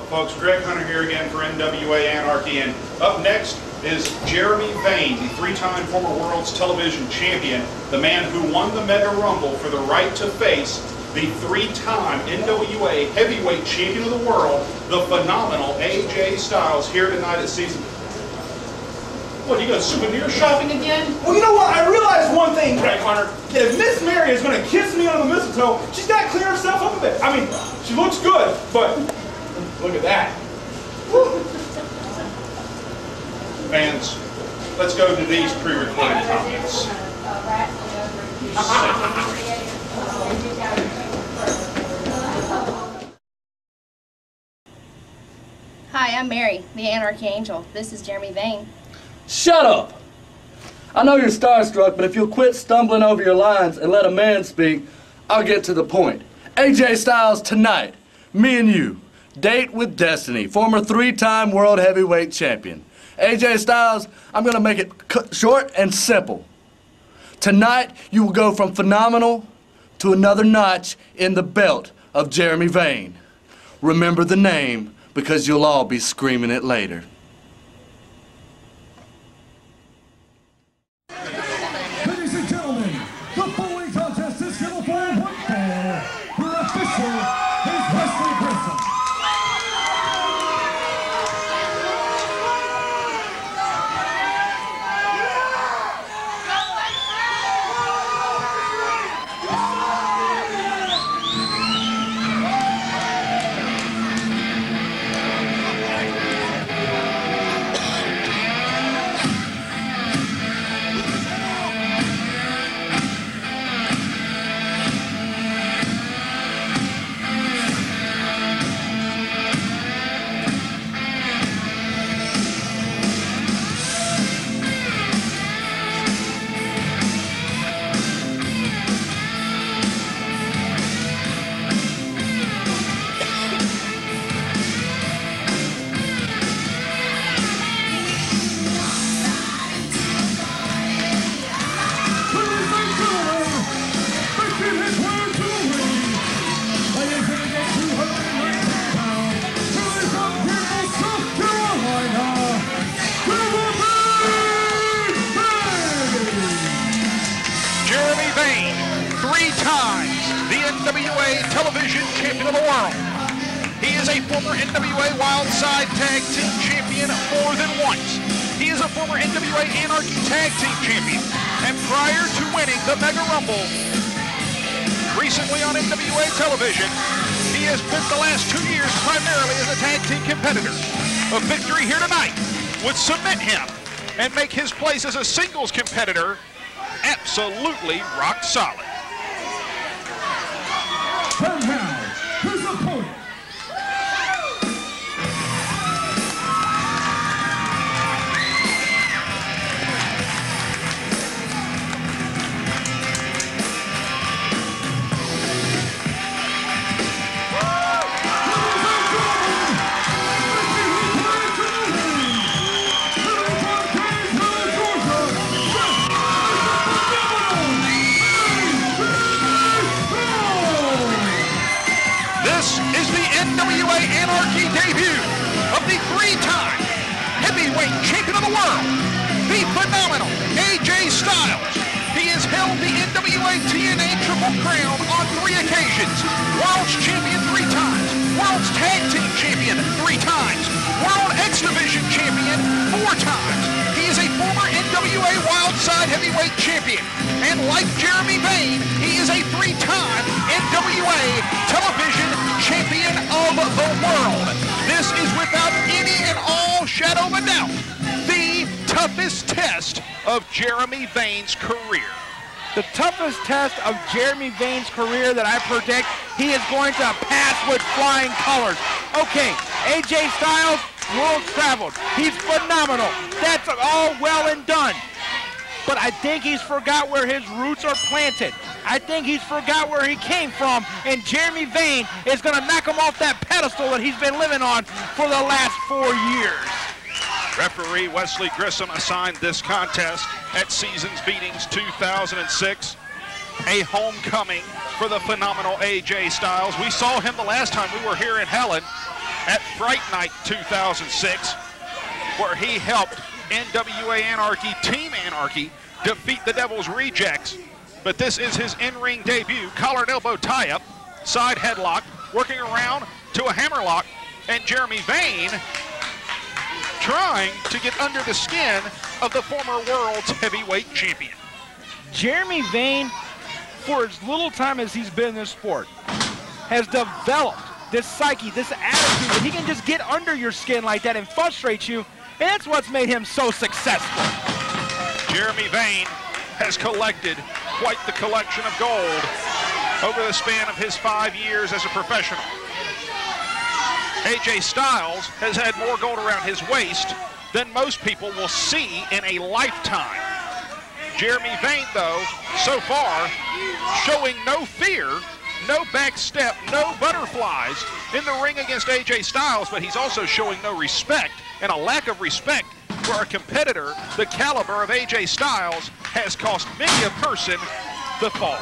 folks. Greg Hunter here again for NWA Anarchy, and up next is Jeremy Vane, the three-time former World's Television Champion, the man who won the Mega Rumble for the right to face the three-time NWA Heavyweight Champion of the World, the phenomenal AJ Styles, here tonight at season. What, you go souvenir shopping again? Well, you know what? I realized one thing, Greg Hunter. That if Miss Mary is going to kiss me on the mistletoe, she's got to clear herself up a bit. I mean, she looks good, but look at that. Woo. Fans, let's go to these pre-recorded comments. Hi, I'm Mary, the Anarchy Angel. This is Jeremy Vane. Shut up! I know you're starstruck, but if you'll quit stumbling over your lines and let a man speak, I'll get to the point. AJ Styles, tonight, me and you, date with destiny, former three-time World Heavyweight Champion. AJ Styles, I'm gonna make it short and simple. Tonight, you will go from phenomenal to another notch in the belt of Jeremy Vane. Remember the name, because you'll all be screaming it later. Ladies and gentlemen, the following contest is scheduled for one fall. Your official is Wesley Grissom. NWA Television Champion of the World. He is a former NWA Wildside Tag Team Champion more than once. He is a former NWA Anarchy Tag Team Champion. And prior to winning the Mega Rumble recently on NWA Television, he has spent the last 2 years primarily as a tag team competitor. A victory here tonight would cement him and make his place as a singles competitor absolutely rock solid. And now, his opponent. NWA Anarchy debut of the three-time heavyweight champion of the world, the phenomenal AJ Styles. He has held the NWA TNA Triple Crown on 3 occasions. World's Champion 3 times, World's Tag Team Champion 3 times, World X Division Champion 4 times. He is a former NWA Wildside Heavyweight Champion. And like Jeremy Vane, he is a 3-time NWA Television Champion of the world. This is without any and all shadow of a doubt the toughest test of Jeremy Vane's career. The toughest test of Jeremy Vane's career that I predict he is going to pass with flying colors. Okay, AJ Styles, world traveled. He's phenomenal. That's all well and done. But I think he's forgot where his roots are planted. I think he's forgot where he came from, and Jeremy Vane is going to knock him off that pedestal that he's been living on for the last 4 years. Referee Wesley Grissom assigned this contest at Seasons Beatings 2006. A homecoming for the phenomenal AJ Styles. We saw him the last time we were here in Helen. at Fright Night 2006, where he helped NWA Anarchy, Team Anarchy, defeat the Devil's Rejects. But this is his in-ring debut. Collar and elbow tie-up, side headlock, working around to a hammerlock, and Jeremy Vane trying to get under the skin of the former world's heavyweight champion. Jeremy Vane, for as little time as he's been in this sport, has developed this psyche, this attitude that he can just get under your skin like that and frustrate you, and that's what's made him so successful. Jeremy Vane has collected quite the collection of gold over the span of his 5 years as a professional. AJ Styles has had more gold around his waist than most people will see in a lifetime. Jeremy Vane, though, so far, showing no fear, no back step, no butterflies in the ring against AJ Styles, but he's also showing no respect, and a lack of respect for a competitor the caliber of AJ Styles has cost many a person the fall.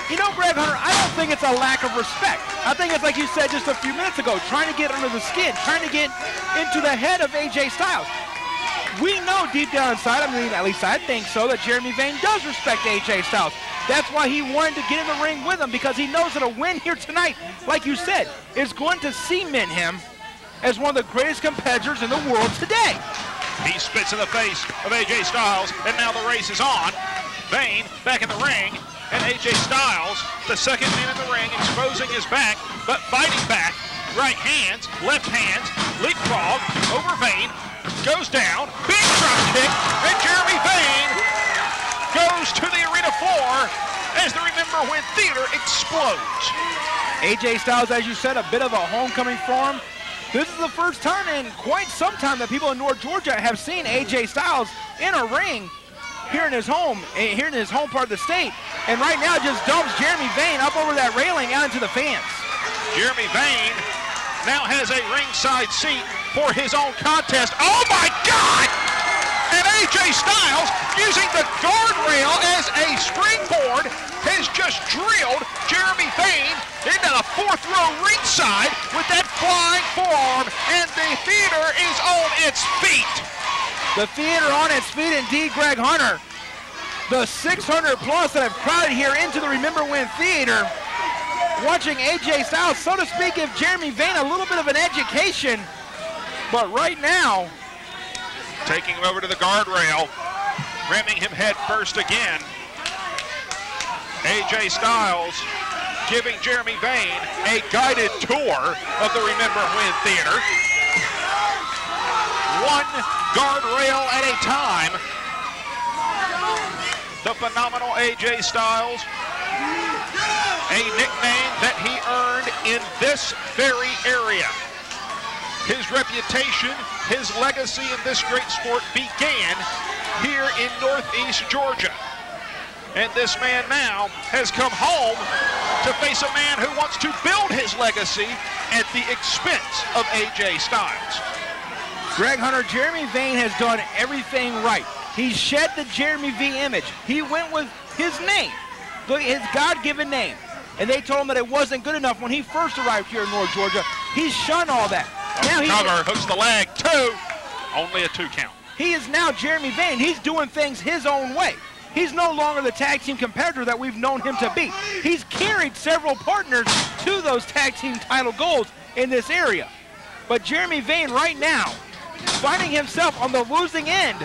You know, Greg Hunter, I don't think it's a lack of respect. I think it's like you said just a few minutes ago, trying to get under the skin, trying to get into the head of AJ Styles. We know deep down inside, I mean, at least I think so, that Jeremy Vane does respect AJ Styles. That's why he wanted to get in the ring with him, because he knows that a win here tonight, like you said, is going to cement him as one of the greatest competitors in the world today. He spits in the face of AJ Styles, and now the race is on. Vane back in the ring, and AJ Styles, the second man in the ring, exposing his back, but fighting back. Right hands, left hands, leapfrog over Vane, goes down, big drop kick, and Jeremy Vane goes to the arena floor as the Remember When Theater explodes. AJ Styles, as you said, a bit of a homecoming for him. This is the first time in quite some time that people in North Georgia have seen AJ Styles in a ring here in his home part of the state. And right now just dumps Jeremy Vane up over that railing out into the fans. Jeremy Vane now has a ringside seat for his own contest. Oh my God! And AJ Styles, using the guardrail as a springboard, has just drilled Jeremy Vane into the fourth row ringside with that flying forearm, and the theater is on its feet. The theater on its feet, indeed, Greg Hunter. The 600 plus that have crowded here into the Remember When Theater, watching AJ Styles, so to speak, give Jeremy Vane a little bit of an education. But right now, taking him over to the guardrail, ramming him head first again. AJ Styles giving Jeremy Vane a guided tour of the Remember When Theater. One guardrail at a time. The phenomenal AJ Styles, a nickname that he earned in this very area. His reputation, his legacy in this great sport began here in Northeast Georgia. And this man now has come home to face a man who wants to build his legacy at the expense of AJ Styles. Greg Hunter, Jeremy Vane has done everything right. He shed the Jeremy V image. He went with his name, his God-given name. And they told him that it wasn't good enough when he first arrived here in North Georgia. He's shunned all that. Now cover, hooks the leg, 2. Only a 2 count. He is now Jeremy Vane. He's doing things his own way. He's no longer the tag team competitor that we've known him to be. He's carried several partners to those tag team title goals in this area. But Jeremy Vane right now, finding himself on the losing end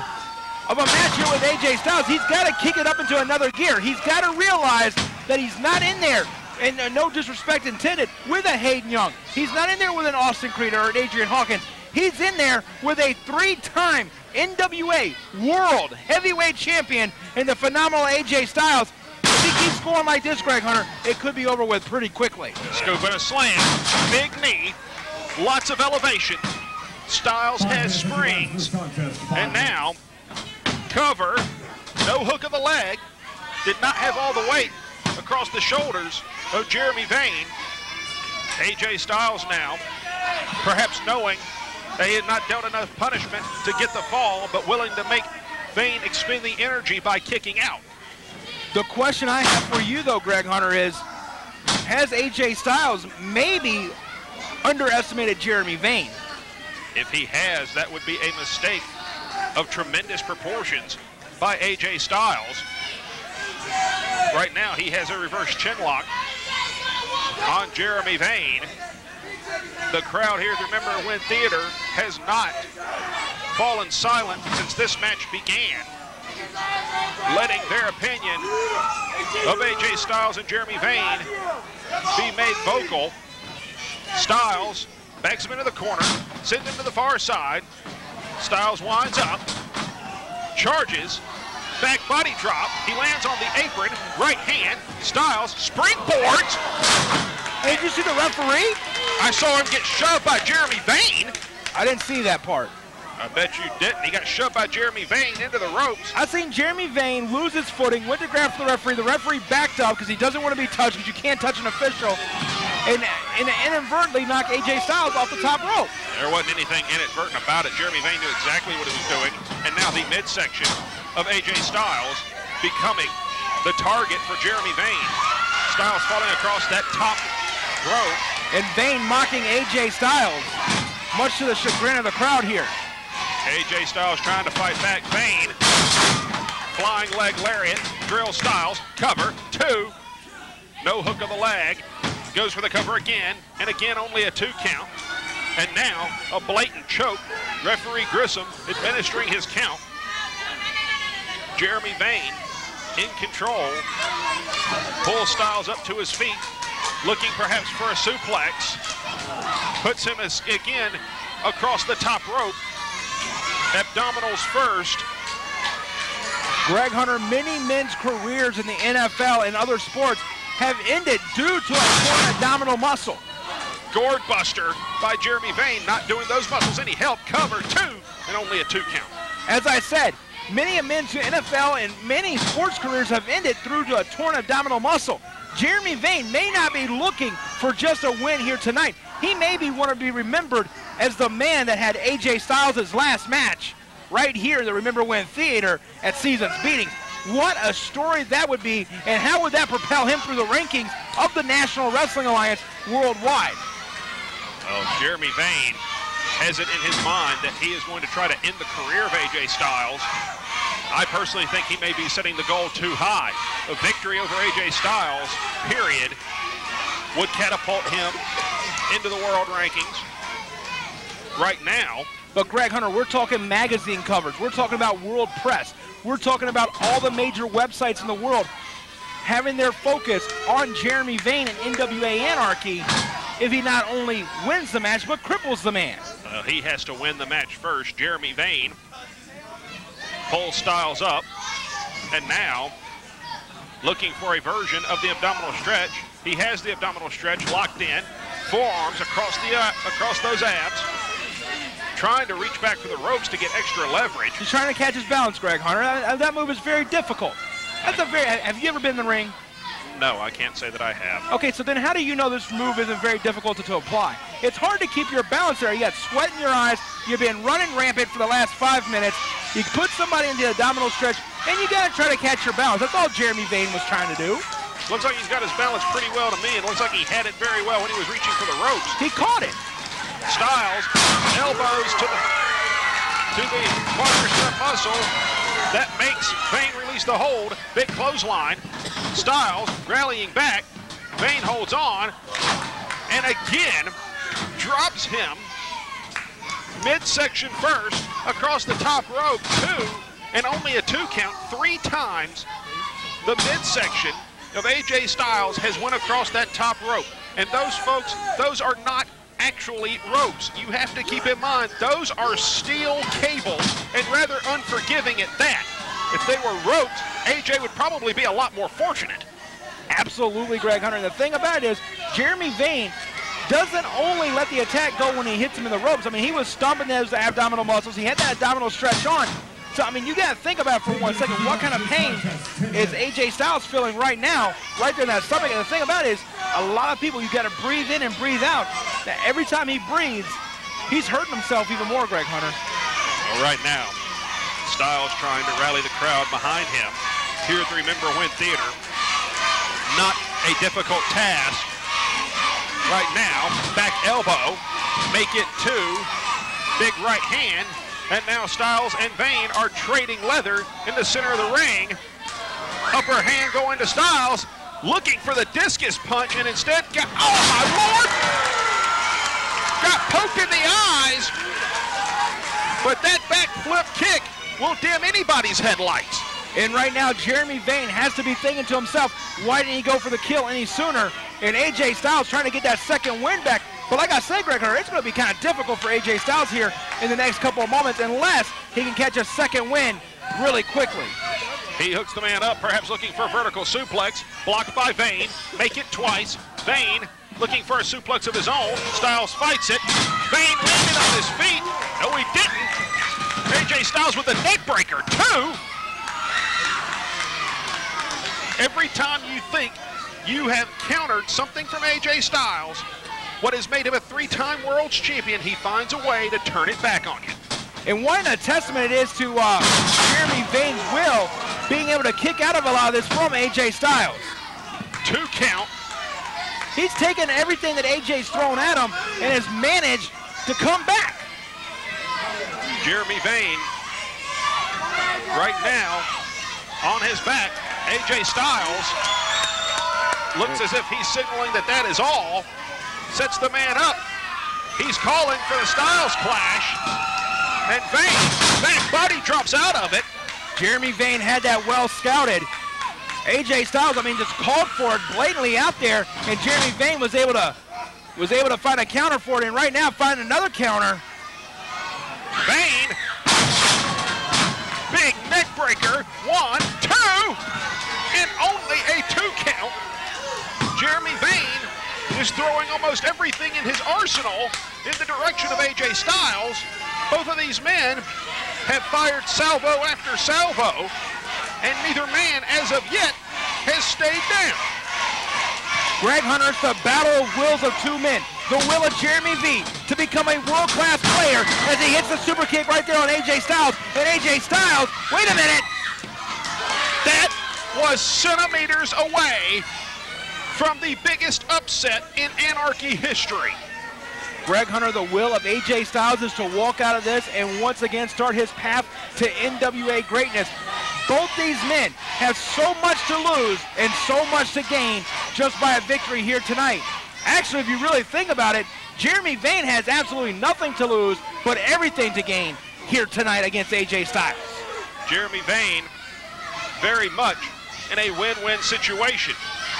of a match here with AJ Styles, he's got to kick it up into another gear. He's got to realize that he's not in there, and no disrespect intended, with a Hayden Young. He's not in there with an Austin Creed or an Adrian Hawkins. He's in there with a 3-time NWA World Heavyweight Champion in the phenomenal AJ Styles. If he keeps going like this, Greg Hunter, it could be over with pretty quickly. Scoop and a slam, big knee, lots of elevation. Styles has springs, and now cover, no hook of the leg, did not have all the weight across the shoulders of Jeremy Vane. AJ Styles now, perhaps knowing that he had not dealt enough punishment to get the fall, but willing to make Vane expend the energy by kicking out. The question I have for you, though, Greg Hunter, is, has AJ Styles maybe underestimated Jeremy Vane. If he has, that would be a mistake of tremendous proportions by AJ Styles. Right now, he has a reverse chin lock on Jeremy Vane. The crowd here, remember, Wynn Theater has not fallen silent since this match began, letting their opinion of AJ Styles and Jeremy Vane be made vocal. Styles backs him into the corner, sends him to the far side. Styles winds up, charges, back body drop. He lands on the apron, right hand. Styles springboards. Hey, did you see the referee? I saw him get shoved by Jeremy Vane. I didn't see that part. I bet you didn't. He got shoved by Jeremy Vane into the ropes. I seen Jeremy Vane lose his footing, went to grab for the referee. The referee backed up because he doesn't want to be touched, because you can't touch an official, and inadvertently knock AJ Styles off the top rope. There wasn't anything inadvertent about it. Jeremy Vane knew exactly what he was doing, and now the midsection of AJ Styles becoming the target for Jeremy Vane. Styles falling across that top rope. And Vane mocking AJ Styles, much to the chagrin of the crowd here. AJ Styles trying to fight back. Vane, flying leg lariat, drill Styles, cover, 2. No hook of the leg, goes for the cover again, and again only a 2 count. And now a blatant choke. Referee Grissom administering his count. Jeremy Vane in control, pulls Styles up to his feet, looking perhaps for a suplex, puts him again across the top rope. Abdominals first. Greg Hunter, many men's careers in the NFL and other sports have ended due to a torn abdominal muscle. Gourd buster by Jeremy Vane, not doing those muscles any help. Cover, 2, and only a 2 count. As I said, many of men's NFL and many sports careers have ended through to a torn abdominal muscle. Jeremy Vane may not be looking for just a win here tonight. He may want to be remembered as the man that had AJ Styles' last match right here in the Remember When Theater at Season's Beatings. What a story that would be, and how would that propel him through the rankings of the National Wrestling Alliance worldwide? Well, Jeremy Vane has it in his mind that he is going to try to end the career of AJ Styles. I personally think he may be setting the goal too high. A victory over AJ Styles, period, would catapult him into the world rankings. Right now. But Greg Hunter, we're talking magazine covers. We're talking about world press. We're talking about all the major websites in the world having their focus on Jeremy Vane and NWA Anarchy if he not only wins the match, but cripples the man. He has to win the match first. Jeremy Vane pulls Styles up, and now looking for a version of the abdominal stretch. He has the abdominal stretch locked in, forearms across those abs, trying to reach back for the ropes to get extra leverage. He's trying to catch his balance, Greg Hunter. That move is very difficult. Have you ever been in the ring? No, I can't say that I have. Okay, so then how do you know this move isn't very difficult to apply? It's hard to keep your balance there. You got sweat in your eyes. You've been running rampant for the last 5 minutes. You put somebody in the abdominal stretch, and you got to try to catch your balance. That's all Jeremy Vane was trying to do. Looks like he's got his balance pretty well to me. It looks like he had it very well when he was reaching for the ropes. He caught it. Styles, elbows to the quadricep muscle. That makes Vane release the hold. Big clothesline. Styles rallying back. Vane holds on. And again, drops him midsection first across the top rope. 2, and only a 2 count. 3 times the midsection of AJ Styles has went across that top rope. And those folks, those are not actually ropes. You have to keep in mind, those are steel cables, and rather unforgiving at that. If they were ropes, AJ would probably be a lot more fortunate. Absolutely, Greg Hunter. And the thing about it is, Jeremy Vane doesn't only let the attack go when he hits him in the ropes. I mean, he was stomping those abdominal muscles. He had that abdominal stretch on. So, I mean, you got to think about it for 1 second. What kind of pain is AJ Styles feeling right now, right there in that stomach? And the thing about it is, a lot of people, you got to breathe in and breathe out. Now, every time he breathes, he's hurting himself even more, Greg Hunter. Well, right now, Styles trying to rally the crowd behind him here at the Remember When Theater. Not a difficult task. Right now, back elbow, make it 2. Big right hand, and now Styles and Vane are trading leather in the center of the ring. Upper hand going to Styles, looking for the discus punch, and instead got, oh my Lord! Got poked in the eyes, but that back flip kick will dim anybody's headlights. And right now, Jeremy Vane has to be thinking to himself, why didn't he go for the kill any sooner? And AJ Styles trying to get that second win back. But like I said, Greg Hunter, it's going to be kind of difficult for AJ Styles here in the next couple of moments unless he can catch a second win really quickly. He hooks the man up, perhaps looking for a vertical suplex. Blocked by Vane. Make it twice. Vane looking for a suplex of his own. Styles fights it. Vane landed on his feet. No, he didn't. AJ Styles with a neck breaker, 2. Every time you think you have countered something from AJ Styles, what has made him a 3-time world's champion, he finds a way to turn it back on you. And what a testament it is to Jeremy Vane's will, being able to kick out of a lot of this from AJ Styles. 2 count. He's taken everything that AJ's thrown at him and has managed to come back. Jeremy Vane right now on his back. AJ Styles looks as if he's signaling that that is all. Sets the man up. He's calling for the Styles clash. And Vane, back body drops out of it. Jeremy Vane had that well scouted. AJ Styles, I mean, just called for it blatantly out there, and Jeremy Vane was able to find a counter for it, and right now find another counter. Vane, big neck breaker, 1, 2, and only a 2 count. Jeremy Vane is throwing almost everything in his arsenal in the direction of AJ Styles. Both of these men have fired salvo after salvo, and neither man, as of yet, has stayed down. Greg Hunter, it's the battle of wills of 2 men. The will of Jeremy V to become a world-class player as he hits the super kick right there on AJ Styles. And AJ Styles, wait a minute. That was centimeters away from the biggest upset in Anarchy history. Greg Hunter, the will of AJ Styles is to walk out of this and once again start his path to NWA greatness. Both these men have so much to lose and so much to gain just by a victory here tonight. Actually, if you really think about it, Jeremy Vane has absolutely nothing to lose but everything to gain here tonight against AJ Styles. Jeremy Vane very much in a win-win situation.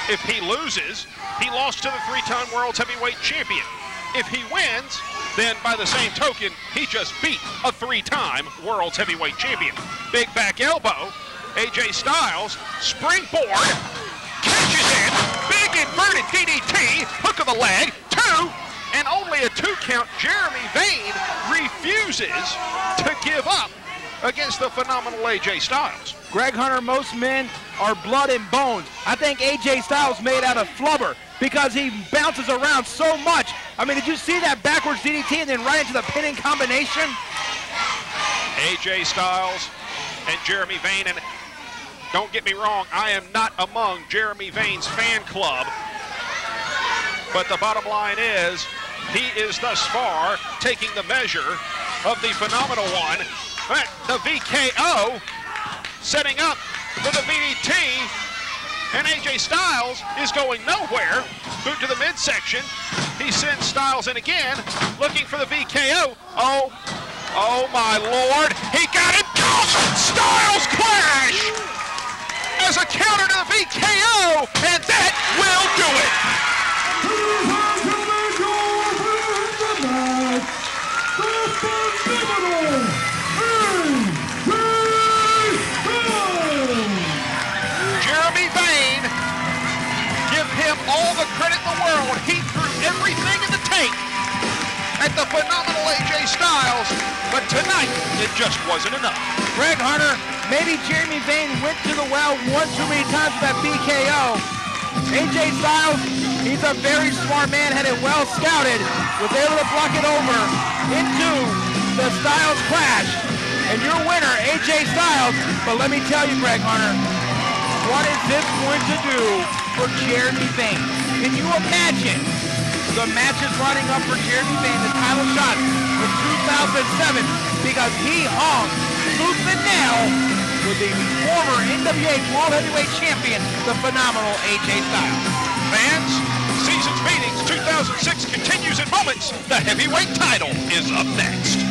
If he loses, he lost to the 3-time world's heavyweight champion. If he wins, then by the same token, he just beat a 3-time world's heavyweight champion. Big back elbow, AJ Styles, springboard, catches it, big inverted DDT, hook of the leg, 2, and only a 2 count. Jeremy Vane refuses to give up against the phenomenal AJ Styles. Greg Hunter, most men are blood and bones. I think AJ Styles made out of flubber because he bounces around so much. I mean, did you see that backwards DDT and then right into the pinning combination? AJ Styles and Jeremy Vane, and don't get me wrong, I am not among Jeremy Vane's fan club, but the bottom line is he is thus far taking the measure of the phenomenal one. The VKO setting up for the VDT, and AJ Styles is going nowhere. Boot to the midsection. He sends Styles in again, looking for the VKO. Oh my Lord, he got it. Styles clash as a counter to the VKO, and that will do it. Jeremy Vane, give him all the credit in the world. He threw everything in the tank at the phenomenal AJ Styles, but tonight it just wasn't enough. Greg Hunter, maybe Jeremy Vane went to the well one too many times with that BKO. AJ Styles, he's a very smart man, had it well scouted, was able to block it over into the Styles clash. And your winner, AJ Styles, but let me tell you, Greg Hunter, what is this going to do for Jeremy Vane? Can you imagine the match is running up for Jeremy Vane, the title shot from 2007, because he hung tooth and nail with the former NWA World Heavyweight Champion, the phenomenal AJ Styles. Fans, Seasons Meetings 2006 continues in moments. The heavyweight title is up next.